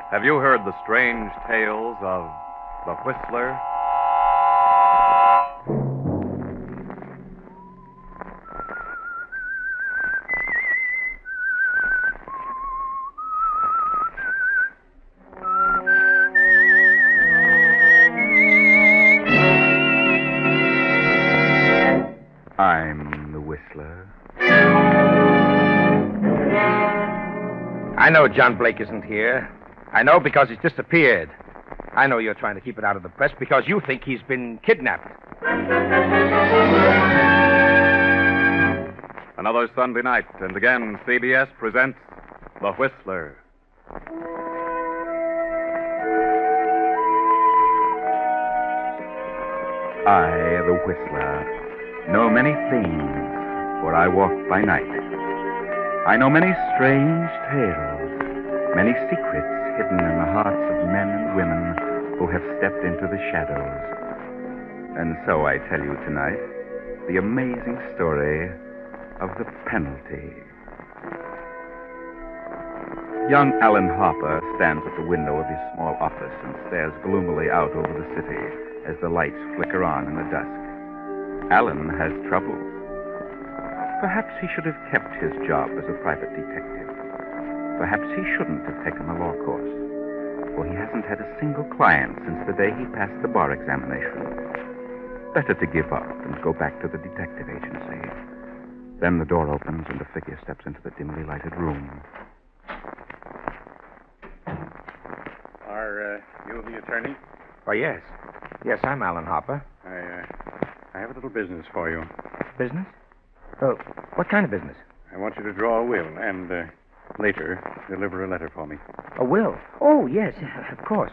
Have you heard the strange tales of the Whistler? I'm the Whistler. I know John Blake isn't here. I know because he's disappeared. I know you're trying to keep it out of the press because you think he's been kidnapped. Another Sunday night, and again, CBS presents The Whistler. I, the Whistler, know many things, for I walk by night. I know many strange tales, many secrets hidden in the hearts of men and women who have stepped into the shadows. And so I tell you tonight the amazing story of the penalty. Young Alan Harper stands at the window of his small office and stares gloomily out over the city as the lights flicker on in the dusk. Alan has troubles. Perhaps he should have kept his job as a private detective. Perhaps he shouldn't have taken the law course, for he hasn't had a single client since the day he passed the bar examination. Better to give up and go back to the detective agency. Then the door opens and a figure steps into the dimly lighted room. Are you the attorney? Oh, yes. Yes, I'm Alan Harper. I have a little business for you. Business? Oh, what kind of business? I want you to draw a will and later deliver a letter for me. A will? Oh, yes, of course.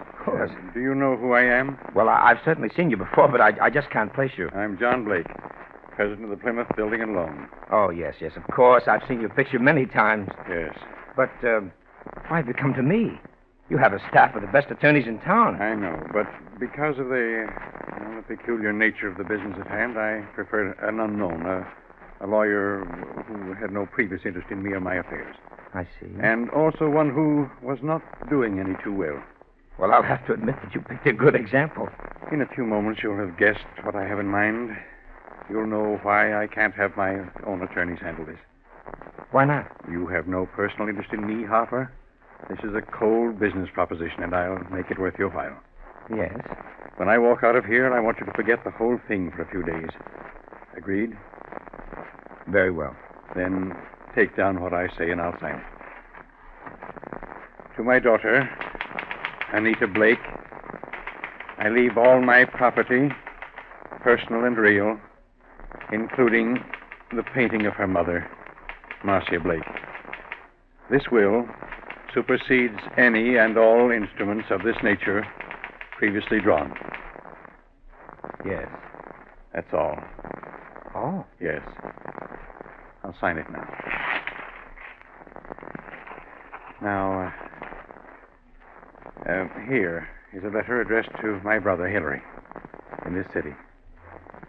Do you know who I am? Well, I've certainly seen you before, but I just can't place you. I'm John Blake, president of the Plymouth Building and Loan. Oh, yes, of course. I've seen your picture many times. Yes. But why have you come to me? You have a staff of the best attorneys in town. I know, but because of the peculiar nature of the business at hand, I prefer an unknown, a lawyer who had no previous interest in me or my affairs. I see. And also one who was not doing any too well. Well, I'll have to admit that you picked a good example. In a few moments, you'll have guessed what I have in mind. You'll know why I can't have my own attorneys handle this. Why not? You have no personal interest in me, Harper. This is a cold business proposition, and I'll make it worth your while. Yes. When I walk out of here, I want you to forget the whole thing for a few days. Agreed? Very well. Then take down what I say, and I'll sign it. To my daughter, Anita Blake, I leave all my property, personal and real, including the painting of her mother, Marcia Blake. This will supersedes any and all instruments of this nature previously drawn. Yes. That's all. Oh? Yes. I'll sign it now. Now, here is a letter addressed to my brother, Hilary, in this city.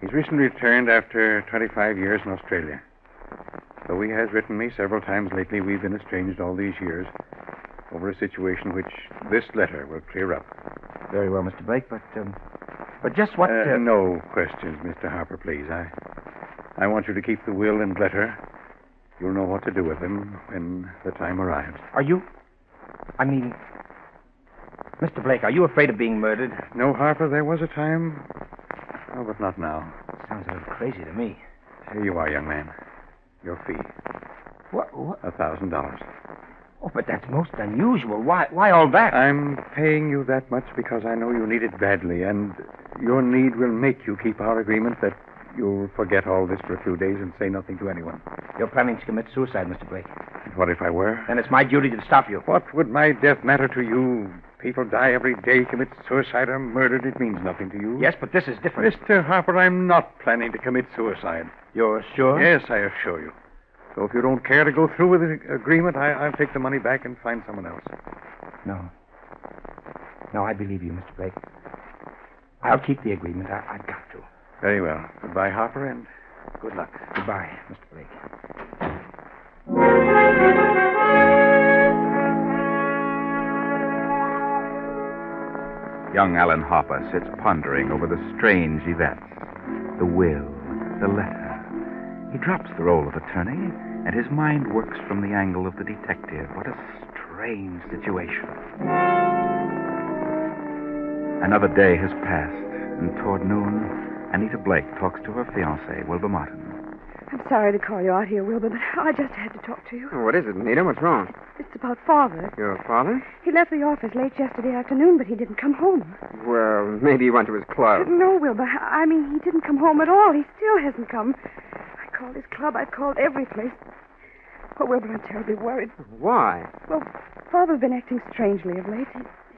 He's recently returned after 25 years in Australia. Though he has written me several times lately, we've been estranged all these years over a situation which this letter will clear up. Very well, Mr. Blake, but just what... No questions, Mr. Harper, please. I want you to keep the will and letter. You'll know what to do with them when the time arrives. Are you... Mr. Blake, are you afraid of being murdered? No, Harper, there was a time... Oh, but not now. Sounds a little crazy to me. Here you are, young man. Your fee. What? $1,000. Oh, but that's most unusual. Why all that? I'm paying you that much because I know you need it badly, and your need will make you keep our agreement that you'll forget all this for a few days and say nothing to anyone. You're planning to commit suicide, Mr. Blake. And what if I were? Then it's my duty to stop you. What would my death matter to you? People die every day, commit suicide, or murdered. It means nothing to you. Yes, but this is different. Mr. Harper, I'm not planning to commit suicide. You're sure? Yes, I assure you. So if you don't care to go through with the agreement, I'll take the money back and find someone else. No, I believe you, Mr. Blake. I'll keep the agreement. I've got to. Very well. Goodbye, Harper, and good luck. Goodbye, Mr. Blake. Young Alan Harper sits pondering over the strange events. The will, the letter. He drops the role of attorney, and his mind works from the angle of the detective. What a strange situation. Another day has passed, and toward noon, Anita Blake talks to her fiancé, Wilbur Martin. I'm sorry to call you out here, Wilbur, but I just had to talk to you. Oh, what is it, Anita? What's wrong? It's about Father. Your father? He left the office late yesterday afternoon, but he didn't come home. Well, maybe he went to his club. No, Wilbur. I mean, he didn't come home at all. He still hasn't come. I called his club. I've called every place. Oh, Wilbur, I'm terribly worried. Why? Well, Father's been acting strangely of late.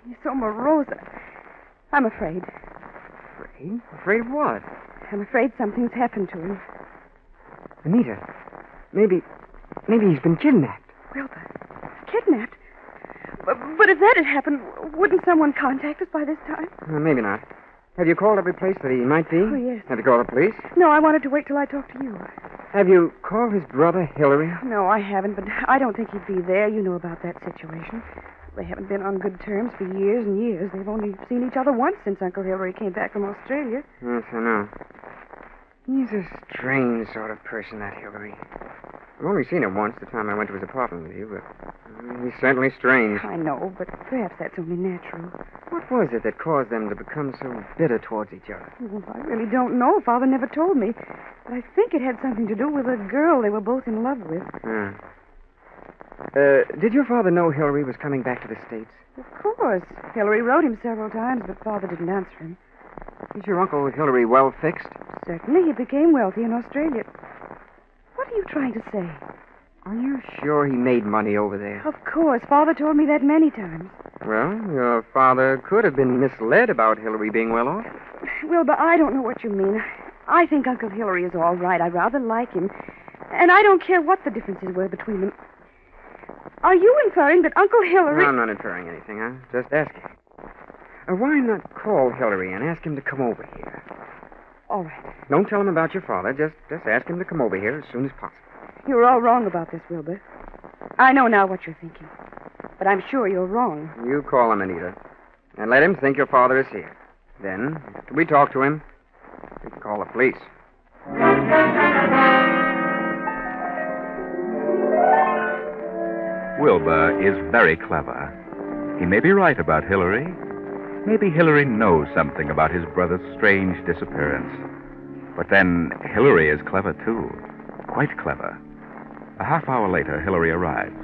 He's so morose. I'm afraid. Afraid? Afraid of what? I'm afraid something's happened to him. Anita, maybe he's been kidnapped. Wilbur, kidnapped? But if that had happened, wouldn't someone contact us by this time? Maybe not. Have you called every place that he might be? Oh, yes. Have you called the police? No, I wanted to wait till I talked to you. Have you called his brother, Hillary? No, I haven't, but I don't think he'd be there. You know about that situation. They haven't been on good terms for years and years. They've only seen each other once since Uncle Hillary came back from Australia. Yes, I know. He's a strange sort of person, that Hillary. I've only seen him once, the time I went to his apartment with you, but he's certainly strange. I know, but perhaps that's only natural. What was it that caused them to become so bitter towards each other? Well, I really don't know. Father never told me. But I think it had something to do with a girl they were both in love with. Did your father know Hillary was coming back to the States? Of course. Hillary wrote him several times, but Father didn't answer him. Is your Uncle Hillary well fixed? Certainly, he became wealthy in Australia. What are you trying to say? Are you sure he made money over there? Of course. Father told me that many times. Well, your father could have been misled about Hillary being well off. Wilbur, I don't know what you mean. I think Uncle Hillary is all right. I rather like him. And I don't care what the differences were between them. Are you inferring that Uncle Hillary... No, I'm not inferring anything. I'm just asking. Why not call Hillary and ask him to come over here? All right. Don't tell him about your father. Just ask him to come over here as soon as possible. You're all wrong about this, Wilbur. I know now what you're thinking. But I'm sure you're wrong. You call him, Anita. And let him think your father is here. Then, after we talk to him, we can call the police. Wilbur is very clever. He may be right about Hillary. Maybe Hillary knows something about his brother's strange disappearance. But then Hillary is clever, too. Quite clever. A half hour later, Hillary arrives.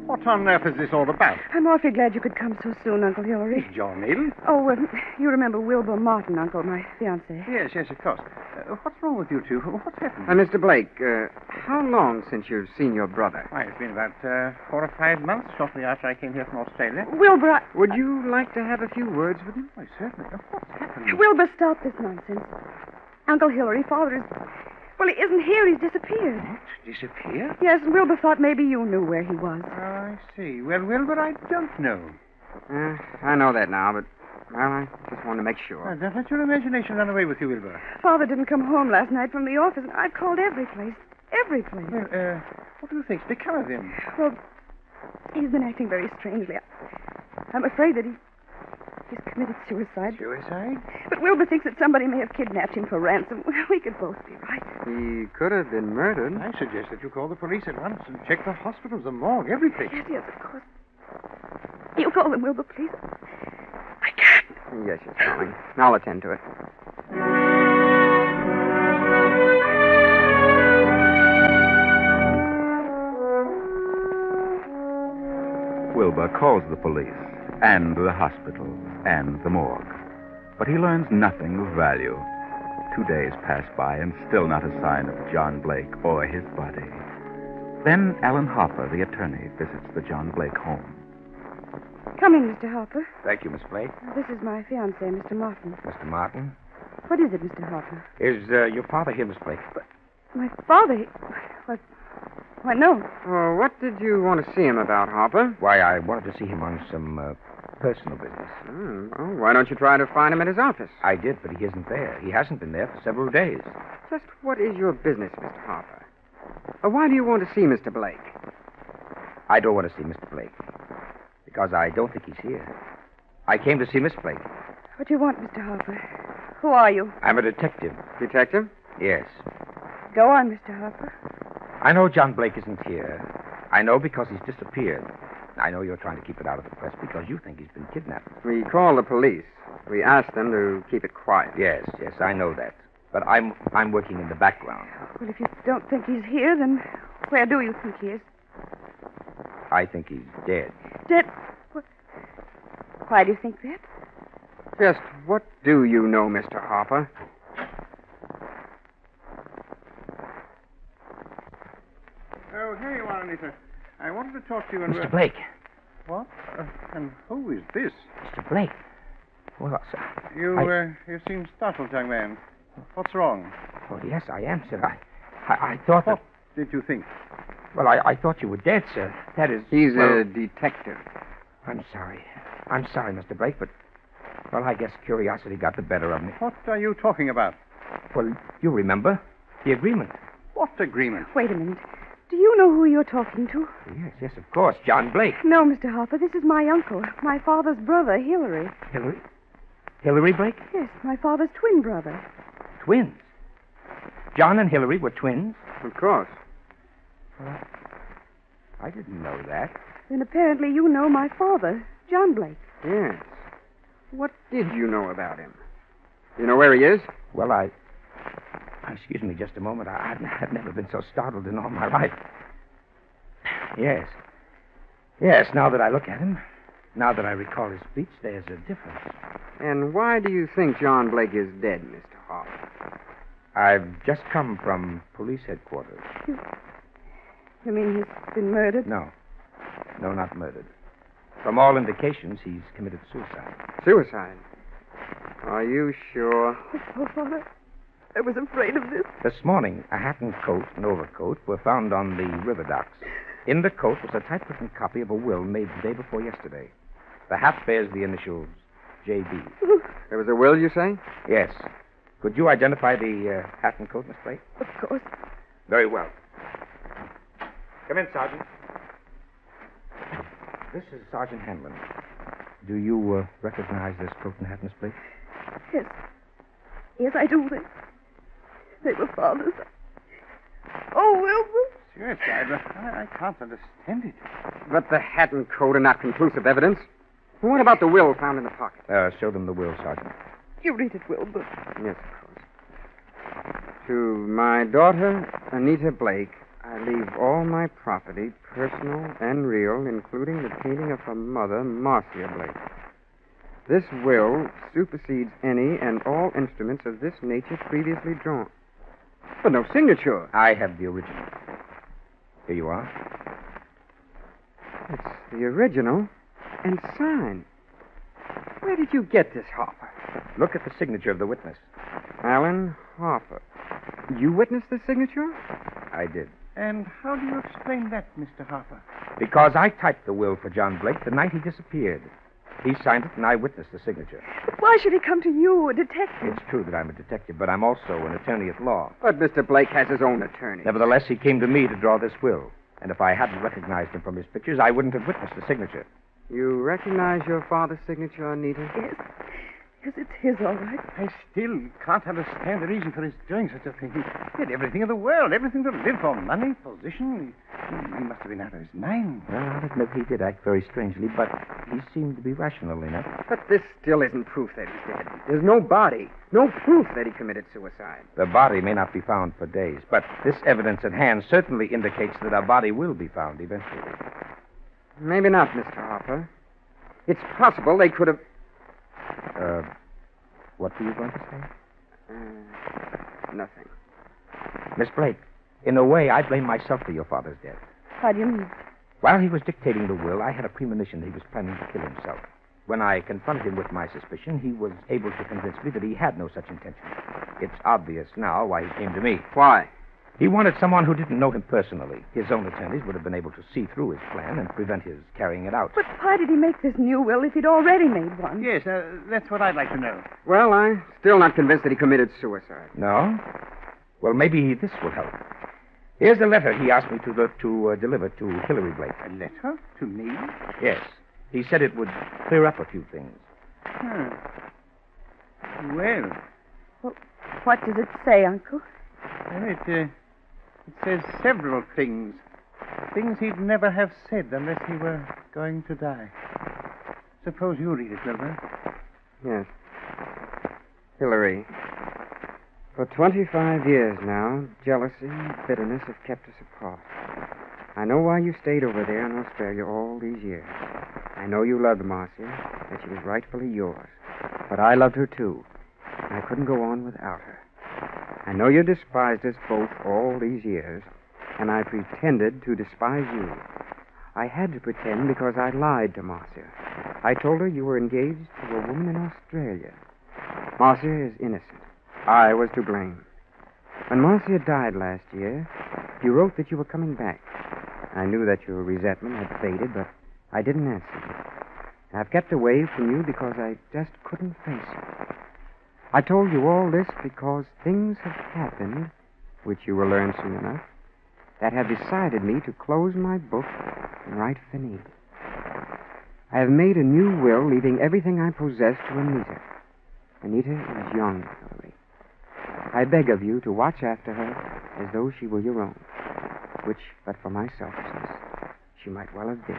What on earth is this all about? I'm awfully glad you could come so soon, Uncle Hillary. John Needle? Oh, you remember Wilbur Martin, Uncle, my fiancé. Yes, of course. What's wrong with you two? What's happened? Mr. Blake, how long since you've seen your brother? Why, it's been about 4 or 5 months, shortly after I came here from Australia. Wilbur, Would you like to have a few words with him? Why, certainly. What's happened? Wilbur, stop this nonsense. Uncle Hillary, Father is... Well, he isn't here. He's disappeared. What? Disappeared? Yes, and Wilbur thought maybe you knew where he was. Oh, I see. Well, Wilbur, I don't know. I know that now, but, well, I just wanted to make sure. Don't let your imagination run away with you, Wilbur. Father didn't come home last night from the office, and I've called every place. Every place. Well, what do you think's become of him? Well, he's been acting very strangely. I'm afraid that he's committed suicide. Suicide? But Wilbur thinks that somebody may have kidnapped him for ransom. We could both be right. He could have been murdered. I suggest that you call the police at once and check the hospitals, the morgue, every place. Yes, of course. You call them, Wilbur, please. I can't. Yes, darling. I'll attend to it. Wilbur calls the police, and the hospital, and the morgue. But he learns nothing of value. 2 days pass by, and still not a sign of John Blake or his body. Then Alan Harper, the attorney, visits the John Blake home. Come in, Mr. Harper. Thank you, Miss Blake. This is my fiancé, Mr. Martin. Mr. Martin. What is it, Mr. Harper? Is your father here, Miss Blake? My father? Why, no. What did you want to see him about, Harper? Why, I wanted to see him on some personal business. Well, why don't you try to find him at his office? I did, but he isn't there. He hasn't been there for several days. Just what is your business, Mr. Harper? Why do you want to see Mr. I don't want to see Mr. Blake because I don't think he's here. I came to see Miss Blake. What do you want, Mr. Harper? Who are you? I'm a detective. Detective? Yes. Go on, Mr. Harper. I know John Blake isn't here. I know because he's disappeared. I know you're trying to keep it out of the press because you think he's been kidnapped. We called the police. We asked them to keep it quiet. Yes, I know that. But I'm working in the background. Well, if you don't think he's here, then where do you think he is? I think he's dead. Dead? Why do you think that? Just what do you know, Mr. Harper? Oh, here you are, Anita. I wanted to talk to you and... Mr. Blake. What? And who is this? Mr. Blake. Well, sir. You seem startled, young man. What's wrong? Oh, yes, I am, sir. I thought What did you think? Well, I thought you were dead, sir. That is... He's a detective. I'm sorry. I'm sorry, Mr. Blake, but... Well, I guess curiosity got the better of me. What are you talking about? Well, you remember the agreement. What agreement? Wait a minute. Do you know who you're talking to? Yes, of course. John Blake. No, Mr. Harper. This is my uncle, my father's brother, Hillary. Hillary? Hillary Blake? Yes, my father's twin brother. Twins? John and Hillary were twins? Of course. Well, I didn't know that. Then apparently you know my father, John Blake. Yes. What did you know about him? You know where he is? Well, excuse me just a moment. I've never been so startled in all my life. Yes. Yes, now that I look at him, now that I recall his speech, there's a difference. And why do you think John Blake is dead, Mr. Harper? I've just come from police headquarters. You mean he's been murdered? No, not murdered. From all indications, he's committed suicide. Suicide? Are you sure? Oh, Father, I was afraid of this. This morning, a hat and coat and overcoat were found on the river docks. In the coat was a typewritten copy of a will made the day before yesterday. The hat bears the initials J.B. There was a will, you say? Yes. Could you identify the hat and coat, Miss Blake? Of course. Very well. Come in, Sergeant. This is Sergeant Hanlon. Do you recognize this coat and hat, Miss Blake? Yes. Yes, I do. They were father's. Oh, Wilbur. Yes, I can't understand it. But the hat and coat are not conclusive evidence. What about the will found in the pocket? Show them the will, Sergeant. You read it, Wilbur. Yes, of course. To my daughter, Anita Blake, I leave all my property, personal and real, including the painting of her mother, Marcia Blake. This will supersedes any and all instruments of this nature previously drawn. But no signature. I have the original. Here you are. It's the original and signed. Where did you get this, Harper? Look at the signature of the witness. Alan Harper. You witnessed the signature? I did. And how do you explain that, Mr. Harper? Because I typed the will for John Blake the night he disappeared. He signed it, and I witnessed the signature. But why should he come to you, a detective? It's true that I'm a detective, but I'm also an attorney at law. But Mr. Blake has his own attorney. Nevertheless, he came to me to draw this will. And if I hadn't recognized him from his pictures, I wouldn't have witnessed the signature. You recognize your father's signature, Anita? Yes. Yes, it's his, all right. I still can't understand the reason for his doing such a thing. He had everything in the world, everything to live for, money, position. He must have been out of his mind. Well, I'll admit he did act very strangely, but he seemed to be rational enough. But this still isn't proof that he's dead. There's no body, no proof that he committed suicide. The body may not be found for days, but this evidence at hand certainly indicates that a body will be found eventually. Maybe not, Mr. Harper. It's possible they could have... What were you going to say? Nothing. Miss Blake, in a way, I blame myself for your father's death. How do you mean? While he was dictating the will, I had a premonition that he was planning to kill himself. When I confronted him with my suspicion, he was able to convince me that he had no such intention. It's obvious now why he came to me. Why? He wanted someone who didn't know him personally. His own attorneys would have been able to see through his plan and prevent his carrying it out. But why did he make this new will if he'd already made one? Yes, that's what I'd like to know. Well, I'm still not convinced that he committed suicide. No? Well, maybe this will help. Here's a letter he asked me to deliver to Hillary Blake. A letter? To me? Yes. He said it would clear up a few things. Huh. Well, What does it say, Uncle? it says several things. Things he'd never have said unless he were going to die. Suppose you read it, Wilbur. Yes. Hillary, for 25 years now, jealousy and bitterness have kept us apart. I know why you stayed over there in Australia all these years. I know you loved Marcia, that she was rightfully yours. But I loved her too. I couldn't go on without her. I know you despised us both all these years, and I pretended to despise you. I had to pretend because I lied to Marcia. I told her you were engaged to a woman in Australia. Marcia is innocent. I was to blame. When Marcia died last year, you wrote that you were coming back. I knew that your resentment had faded, but I didn't answer you. I've kept away from you because I just couldn't face it. I told you all this because things have happened, which you will learn soon enough, that have decided me to close my book and write finite. I have made a new will, leaving everything I possess to Anita. Anita is young, Hillary. I beg of you to watch after her as though she were your own, which, but for my selfishness, she might well have been.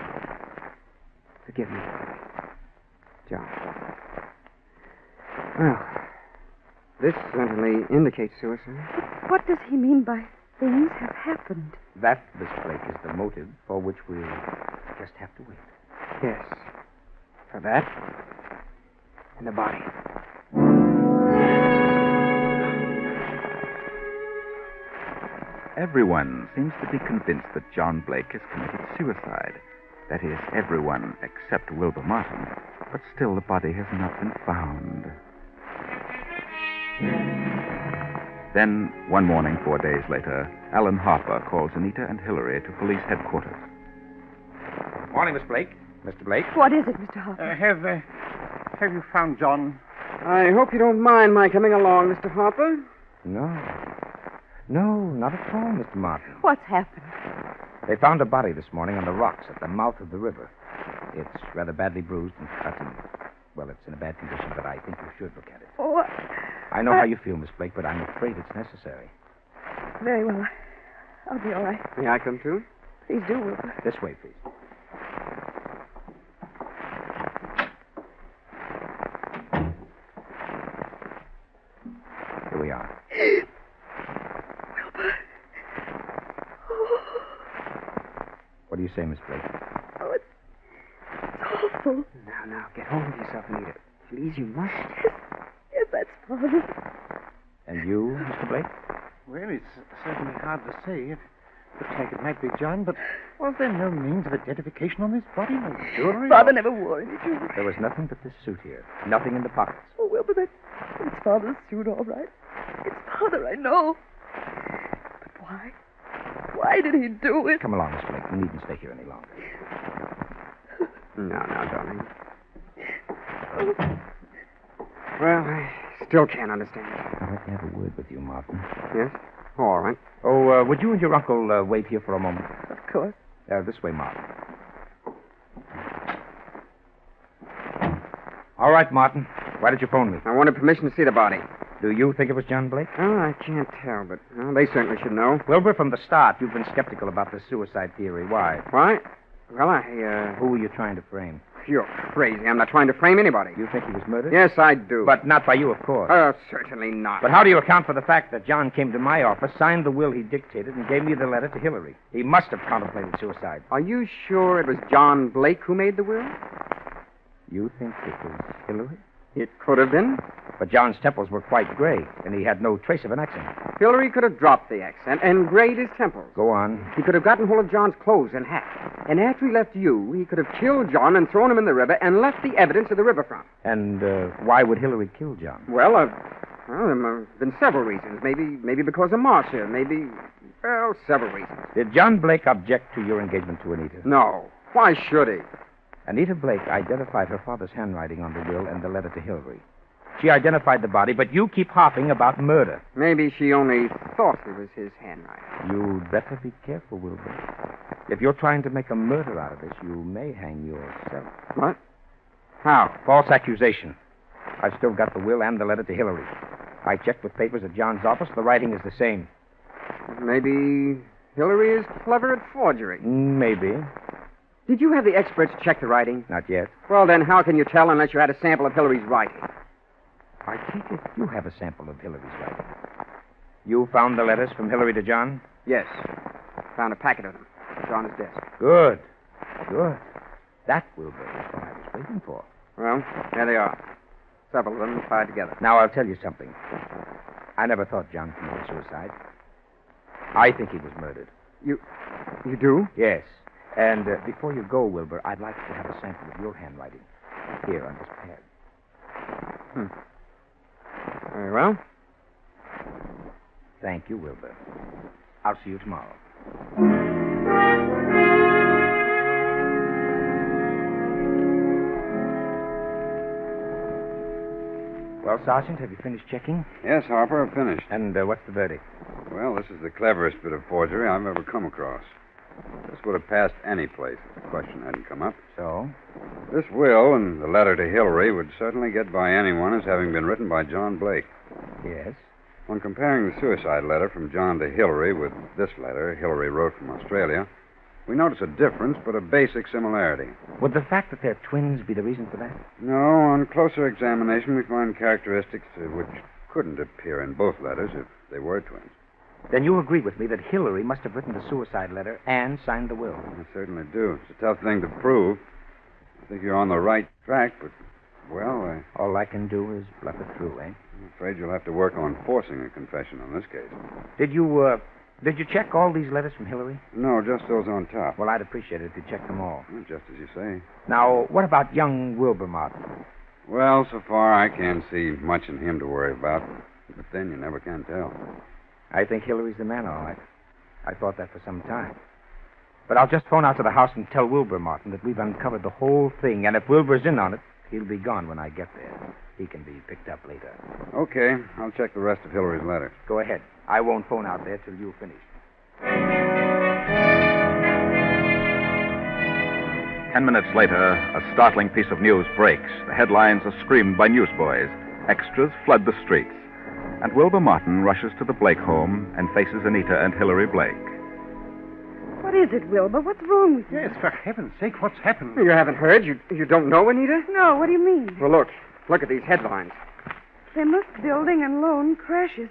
Forgive me, Hillary. John. Well, this certainly indicates suicide. What does he mean by things have happened? That, Miss Blake, is the motive for which we'll just have to wait. Yes. For that and the body. Everyone seems to be convinced that John Blake has committed suicide. That is, everyone except Wilbur Martin. But still, the body has not been found. Then, one morning 4 days later, Alan Harper calls Anita and Hillary to police headquarters. Morning, Miss Blake. Mr. Blake? What is it, Mr. Harper? Have you found John? I hope you don't mind my coming along, Mr. Harper. No. No, not at all, Mr. Martin. What's happened? They found a body this morning on the rocks at the mouth of the river. It's rather badly bruised and cut, and, well, it's in a bad condition, but I think you should look at it. Oh, I know how you feel, Miss Blake, but I'm afraid it's necessary. very well. I'll be all right. May I come too? Please do, Wilbur. This way, please. Here we are. Wilbur. What do you say, Miss Blake? Oh, it's awful. Now, get hold of yourself, Anita. Please, you must. Yes, that's Father. And you, Mr. Blake? Well, it's certainly hard to say. It looks like it might be John, but was there no means of identification on this body? No jewelry? Father never wore any jewelry. There was nothing but this suit here. Nothing in the pockets. Oh, Wilbur, that's Father's suit, all right. It's Father, I know. But why? Why did he do it? Come along, Miss Blake. You needn't stay here any longer. Now, darling. Well, I still can't understand it. I'd like to have a word with you, Martin. Yes? All right. Oh, would you and your uncle wait here for a moment? Of course. This way, Martin. All right, Martin. Why did you phone me? I wanted permission to see the body. Do you think it was John Blake? Oh, I can't tell, but they certainly should know. Wilbur, from the start, you've been skeptical about this suicide theory. Why? Why? Well, Who were you trying to frame? You're crazy. I'm not trying to frame anybody. You think he was murdered? Yes, I do. But not by you, of course. Certainly not. But how do you account for the fact that John came to my office, signed the will he dictated, and gave me the letter to Hillary? He must have contemplated suicide. Are you sure it was John Blake who made the will? You think it was Hillary? It could have been. But John's temples were quite gray, and he had no trace of an accent. Hillary could have dropped the accent and grayed his temples. Go on. He could have gotten hold of John's clothes and hat. And after he left you, he could have killed John and thrown him in the river and left the evidence at the riverfront. And why would Hillary kill John? Well, there have been several reasons. Maybe because of Marcia. Several reasons. Did John Blake object to your engagement to Anita? No. Why should he? Anita Blake identified her father's handwriting on the will and the letter to Hillary. She identified the body, but you keep harping about murder. Maybe she only thought it was his handwriting. You'd better be careful, Wilbur. If you're trying to make a murder out of this, you may hang yourself. What? How? False accusation. I've still got the will and the letter to Hillary. I checked with papers at John's office. The writing is the same. Maybe Hillary is clever at forgery. Maybe. Did you have the experts check the writing? Not yet. Well, then how can you tell unless you had a sample of Hillary's writing? I take it you have a sample of Hillary's writing. You found the letters from Hillary to John? Yes. Found a packet of them. It's on his desk. Good. Good. That, Wilbur, is what I was waiting for. Well, there they are. Several of them tied together. Now, I'll tell you something. I never thought John committed suicide. I think he was murdered. You do? Yes. And before you go, Wilbur, I'd like to have a sample of your handwriting. Here on this pad. Very well. Thank you, Wilbur. I'll see you tomorrow. Well, Sergeant, have you finished checking? Yes, Harper, I've finished. And what's the verdict? Well, this is the cleverest bit of forgery I've ever come across. This would have passed any place if the question hadn't come up. So? This will and the letter to Hillary would certainly get by anyone as having been written by John Blake. Yes. When comparing the suicide letter from John to Hillary with this letter Hillary wrote from Australia, we notice a difference, but a basic similarity. Would the fact that they're twins be the reason for that? No, on closer examination, we find characteristics which couldn't appear in both letters if they were twins. Then you agree with me that Hillary must have written the suicide letter and signed the will. I certainly do. It's a tough thing to prove. I think you're on the right track, but, well, All I can do is bluff it through, eh? I'm afraid you'll have to work on forcing a confession on this case. Did you check all these letters from Hillary? No, just those on top. Well, I'd appreciate it if you checked them all. Well, just as you say. Now, what about young Wilbur Martin? Well, so far I can't see much in him to worry about. But then you never can tell. I think Hillary's the man, all right. I thought that for some time. But I'll just phone out to the house and tell Wilbur Martin that we've uncovered the whole thing, and if Wilbur's in on it, he'll be gone when I get there. He can be picked up later. Okay, I'll check the rest of Hillary's letter. Go ahead. I won't phone out there till you've finished. 10 minutes later, a startling piece of news breaks. The headlines are screamed by newsboys. Extras flood the streets. And Wilbur Martin rushes to the Blake home and faces Anita and Hillary Blake. What is it, Wilbur? What's wrong with you? Yes, for heaven's sake, what's happened? You haven't heard? You don't know, Anita? No, what do you mean? Well, look at these headlines. Plymouth building and loan crashes.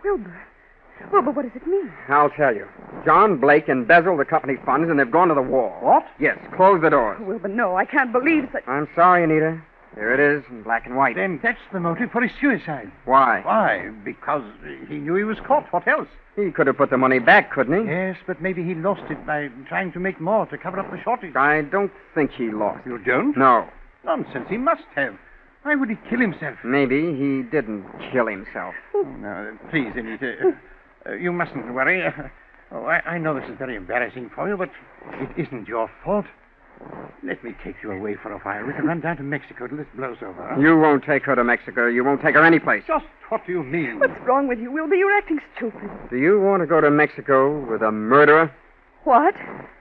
Wilbur, what does it mean? I'll tell you. John Blake embezzled the company funds, and they've gone to the wall. What? Yes, close the doors. Wilbur, no, I can't believe such... I'm sorry, Anita. There it is, in black and white. Then that's the motive for his suicide. Why? Why? Because he knew he was caught. What else? He could have put the money back, couldn't he? Yes, but maybe he lost it by trying to make more to cover up the shortage. I don't think he lost. You don't? No. Nonsense. He must have. Why would he kill himself? Maybe he didn't kill himself. No, please, Anita. You mustn't worry. I know this is very embarrassing for you, but it isn't your fault. Let me take you away for a while. We can run down to Mexico till this blows over. Huh? You won't take her to Mexico. You won't take her anyplace. Just what do you mean? What's wrong with you, Wilbur? You're acting stupid. Do you want to go to Mexico with a murderer? What?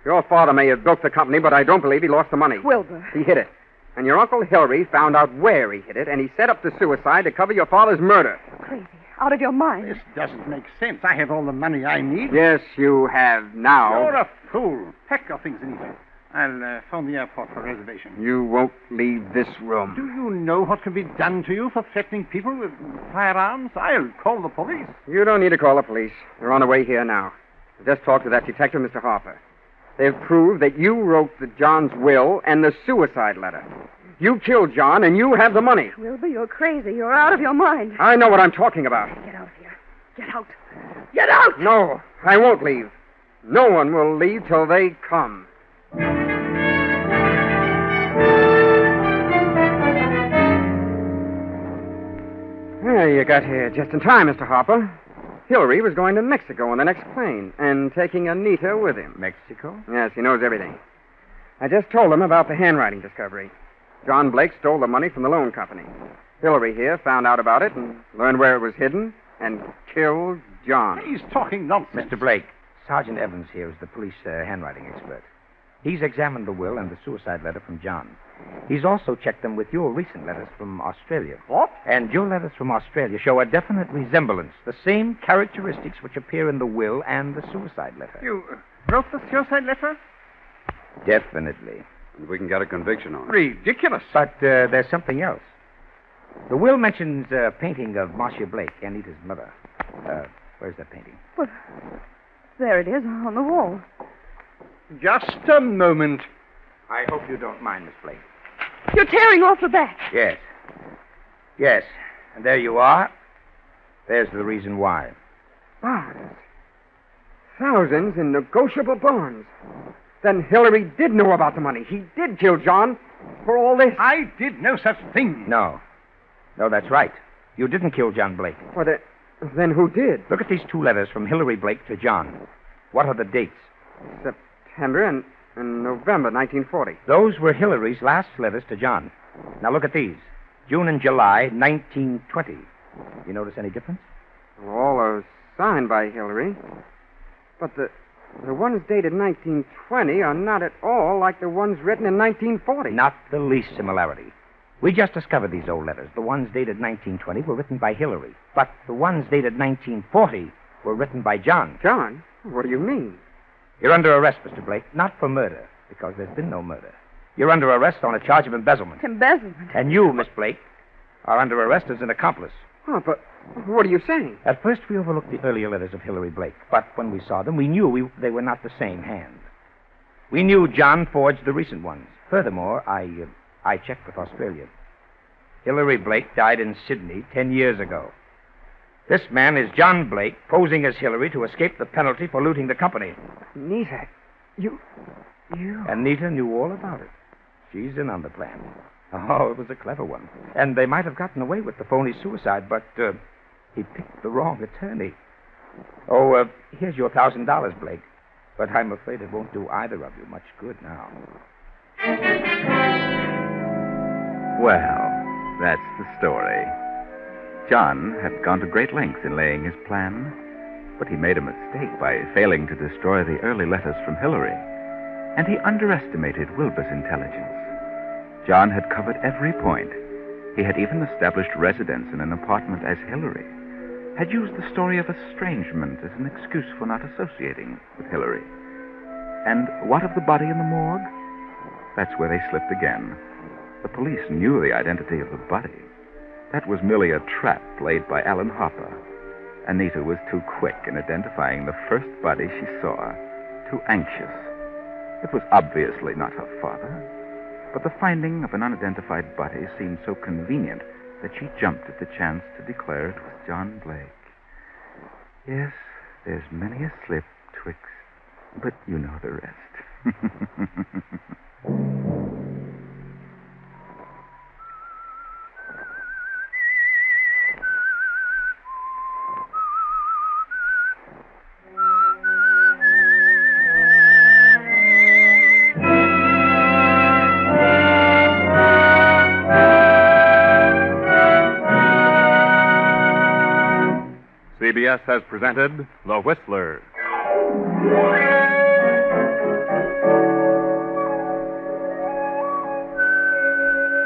Your father may have built the company, but I don't believe he lost the money. Wilbur. He hid it. And your Uncle Hillary found out where he hid it, and he set up the suicide to cover your father's murder. Crazy. Out of your mind. This doesn't make sense. I have all the money I need. Yes, you have now. You're a fool. Pack your things, Anita. I'll phone the airport for a reservation. You won't leave this room. Do you know what can be done to you for threatening people with firearms? I'll call the police. You don't need to call the police. They're on the way here now. I just talked to that detective, Mr. Harper. They've proved that you wrote John's will and the suicide letter. You killed John, and you have the money. Wilbur, you're crazy. You're out of your mind. I know what I'm talking about. Get out of here. Get out. Get out! No, I won't leave. No one will leave till they come. Well, you got here just in time, Mr. Harper. Hillary was going to Mexico on the next plane and taking Anita with him. Mexico? Yes, he knows everything. I just told him about the handwriting discovery. John Blake stole the money from the loan company. Hillary here found out about it and learned where it was hidden and killed John. He's talking nonsense. Mr. Blake, Sergeant Evans here is the police handwriting expert. He's examined the will and the suicide letter from John. He's also checked them with your recent letters from Australia. What? And your letters from Australia show a definite resemblance, the same characteristics which appear in the will and the suicide letter. You wrote the suicide letter? Definitely. And we can get a conviction on it. Ridiculous. But there's something else. The will mentions a painting of Marcia Blake, Anita's mother. Where's that painting? Well, there it is on the wall. Just a moment. I hope you don't mind, Miss Blake. You're tearing off the back. Yes. Yes. And there you are. There's the reason why. Bonds. Thousands in negotiable bonds. Then Hillary did know about the money. He did kill John for all this. I did no such thing. No. No, that's right. You didn't kill John Blake. Well, then who did? Look at these two letters from Hillary Blake to John. What are the dates? September and November 1940. Those were Hillary's last letters to John. Now look at these. June and July, 1920. You notice any difference? Well, all are signed by Hillary. But the ones dated 1920 are not at all like the ones written in 1940. Not the least similarity. We just discovered these old letters. The ones dated 1920 were written by Hillary. But the ones dated 1940 were written by John. John? What do you mean? You're under arrest, Mr. Blake. Not for murder, because there's been no murder. You're under arrest on a charge of embezzlement. Embezzlement? And you, Miss Blake, are under arrest as an accomplice. Oh, but what are you saying? At first, we overlooked the earlier letters of Hillary Blake. But when we saw them, we knew they were not the same hand. We knew John forged the recent ones. Furthermore, I checked with Australia. Hillary Blake died in Sydney 10 years ago. This man is John Blake, posing as Hillary to escape the penalty for looting the company. Nita, you... And Nita knew all about it. She's in on the plan. Oh, it was a clever one. And they might have gotten away with the phony suicide, but he picked the wrong attorney. Oh, here's your $1,000, Blake. But I'm afraid it won't do either of you much good now. Well, that's the story. John had gone to great lengths in laying his plan, but he made a mistake by failing to destroy the early letters from Hillary, and he underestimated Wilbur's intelligence. John had covered every point. He had even established residence in an apartment as Hillary, had used the story of estrangement as an excuse for not associating with Hillary. And what of the body in the morgue? That's where they slipped again. The police knew the identity of the body. That was merely a trap laid by Alan Harper. Anita was too quick in identifying the first body she saw, too anxious. It was obviously not her father, but the finding of an unidentified body seemed so convenient that she jumped at the chance to declare it was John Blake. Yes, there's many a slip twixt, but you know the rest. CBS has presented The Whistler.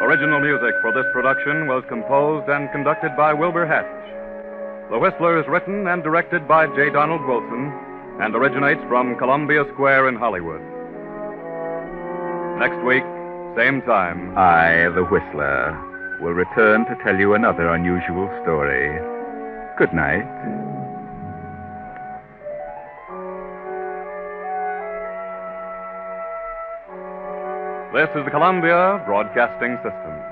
Original music for this production was composed and conducted by Wilbur Hatch. The Whistler is written and directed by J. Donald Wilson and originates from Columbia Square in Hollywood. Next week, same time. I, the Whistler, will return to tell you another unusual story. Good night. This is the Columbia Broadcasting System.